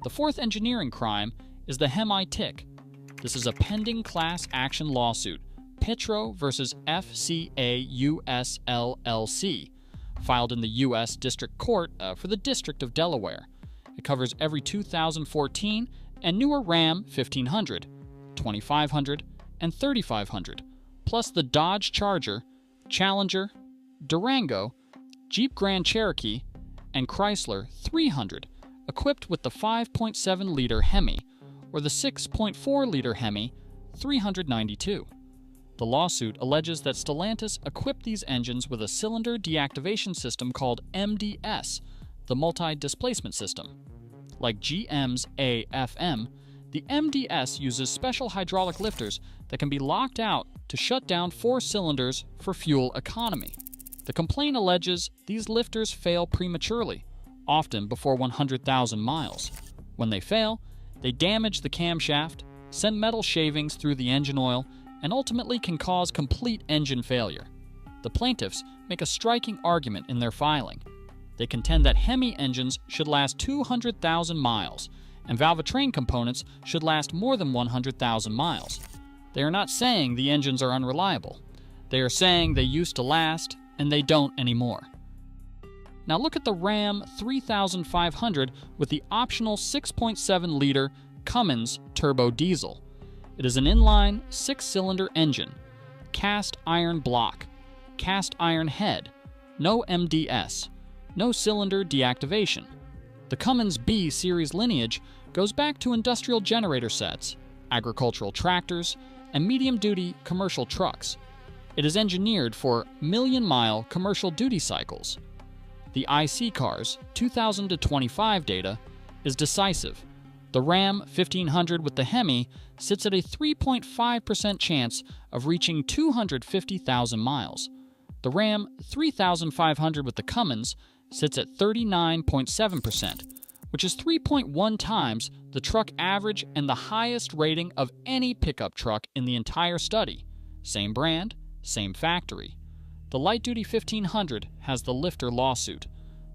The fourth engineering crime is the Hemi-Tick. This is a pending class action lawsuit, Petro versus FCA US LLC, filed in the U.S. District Court for the District of Delaware. It covers every 2014 and newer Ram 1500, 2500, and 3500, plus the Dodge Charger, Challenger, Durango, Jeep Grand Cherokee, and Chrysler 300, equipped with the 5.7-liter Hemi, or the 6.4-liter Hemi 392. The lawsuit alleges that Stellantis equipped these engines with a cylinder deactivation system called MDS, the multi-displacement system. Like GM's AFM, the MDS uses special hydraulic lifters that can be locked out to shut down 4 cylinders for fuel economy. The complaint alleges these lifters fail prematurely, often before 100,000 miles. When they fail, they damage the camshaft, send metal shavings through the engine oil, and ultimately can cause complete engine failure. The plaintiffs make a striking argument in their filing. They contend that Hemi engines should last 200,000 miles, and valvetrain components should last more than 100,000 miles. They are not saying the engines are unreliable. They are saying they used to last, and they don't anymore. Now look at the Ram 3500 with the optional 6.7-liter Cummins turbo diesel. It is an inline 6-cylinder engine, cast iron block, cast iron head, no MDS, no cylinder deactivation. The Cummins B series lineage goes back to industrial generator sets, agricultural tractors, and medium-duty commercial trucks. It is engineered for million-mile commercial duty cycles. The IC Cars 2000 to 25 data is decisive. The Ram 1500 with the Hemi sits at a 3.5% chance of reaching 250,000 miles. The Ram 3500 with the Cummins sits at 39.7%, which is 3.1 times the truck average and the highest rating of any pickup truck in the entire study. Same brand, same factory. The light-duty 1500 has the lifter lawsuit.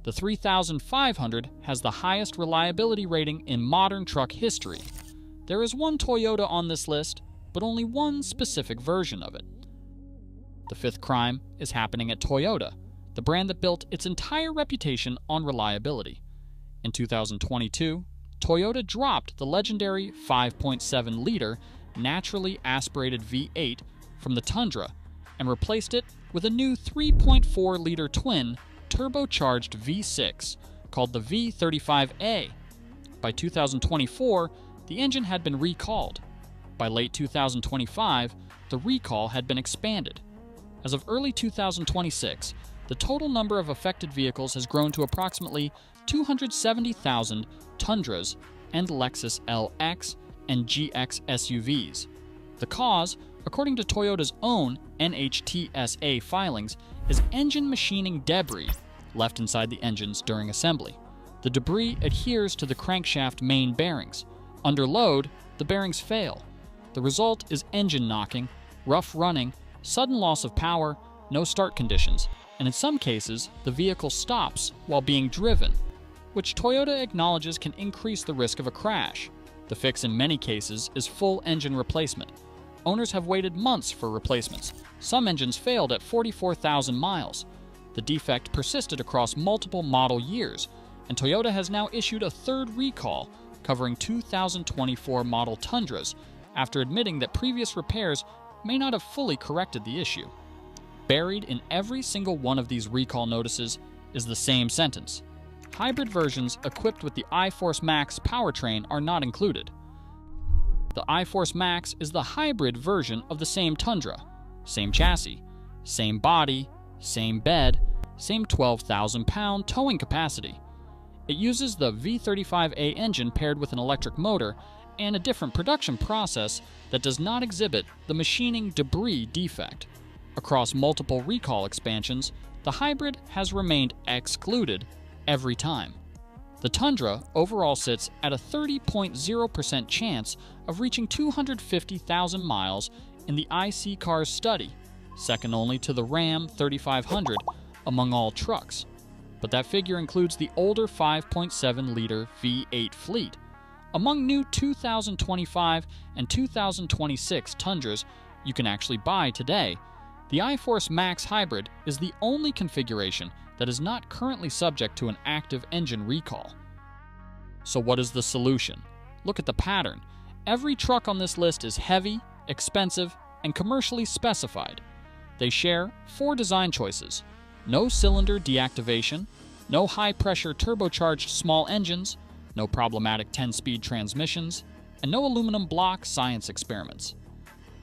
The 3500 has the highest reliability rating in modern truck history. There is one Toyota on this list, but only one specific version of it. The fifth crime is happening at Toyota, the brand that built its entire reputation on reliability. In 2022, Toyota dropped the legendary 5.7-liter naturally aspirated V8 from the Tundra and replaced it with a new 3.4-liter twin turbocharged V6 called the V35A. By 2024, the engine had been recalled. By late 2025, the recall had been expanded. As of early 2026, the total number of affected vehicles has grown to approximately 270,000 Tundras and Lexus LX and GX SUVs. The cause, according to Toyota's own NHTSA filings, is engine machining debris left inside the engines during assembly. The debris adheres to the crankshaft main bearings. Under load, the bearings fail. The result is engine knocking, rough running, sudden loss of power, no start conditions, and in some cases, the vehicle stops while being driven, which Toyota acknowledges can increase the risk of a crash. The fix in many cases is full engine replacement. Owners have waited months for replacements. Some engines failed at 44,000 miles. The defect persisted across multiple model years, and Toyota has now issued a third recall covering 2024 model Tundras after admitting that previous repairs may not have fully corrected the issue. Buried in every single one of these recall notices is the same sentence: hybrid versions equipped with the iForce Max powertrain are not included. The iForce Max is the hybrid version of the same Tundra. Same chassis, same body, same bed, same 12,000-pound towing capacity. It uses the V35A engine paired with an electric motor and a different production process that does not exhibit the machining debris defect. Across multiple recall expansions, the hybrid has remained excluded every time. The Tundra overall sits at a 30.0% chance of reaching 250,000 miles in the IC Cars study, second only to the Ram 3500 among all trucks. But that figure includes the older 5.7-liter V8 fleet. Among new 2025 and 2026 Tundras you can actually buy today, the iForce Max Hybrid is the only configuration that is not currently subject to an active engine recall. So what is the solution? Look at the pattern. Every truck on this list is heavy, expensive, and commercially specified. They share 4 design choices: no cylinder deactivation, no high-pressure turbocharged small engines, no problematic 10-speed transmissions, and no aluminum block science experiments.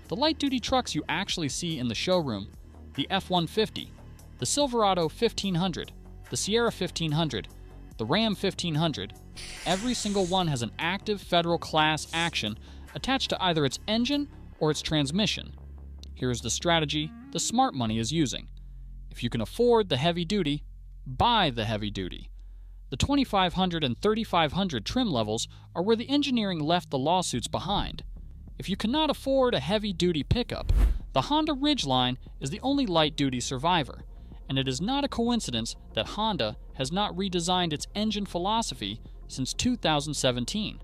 The light-duty trucks you actually see in the showroom, the F-150, the Silverado 1500, the Sierra 1500, the Ram 1500, every single one has an active federal class action attached to either its engine or its transmission. Here's the strategy the smart money is using. If you can afford the heavy duty, buy the heavy duty. The 2500 and 3500 trim levels are where the engineering left the lawsuits behind. If you cannot afford a heavy-duty pickup, the Honda Ridgeline is the only light-duty survivor, and it is not a coincidence that Honda has not redesigned its engine philosophy since 2017.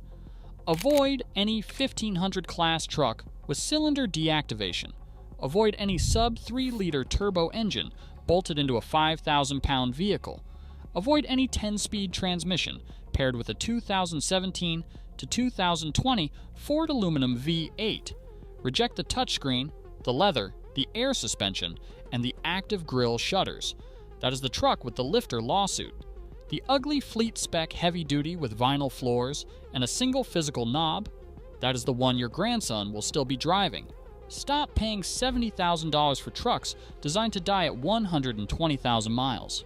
Avoid any 1500 class truck with cylinder deactivation. Avoid any sub-3-liter turbo engine bolted into a 5,000-pound vehicle. Avoid any 10-speed transmission paired with a 2017 to 2020 Ford Aluminum V8. Reject the touchscreen, the leather, the air suspension, and the active grille shutters. That is the truck with the lifter lawsuit. The ugly fleet spec heavy duty with vinyl floors and a single physical knob, that is the one your grandson will still be driving. Stop paying $70,000 for trucks designed to die at 120,000 miles.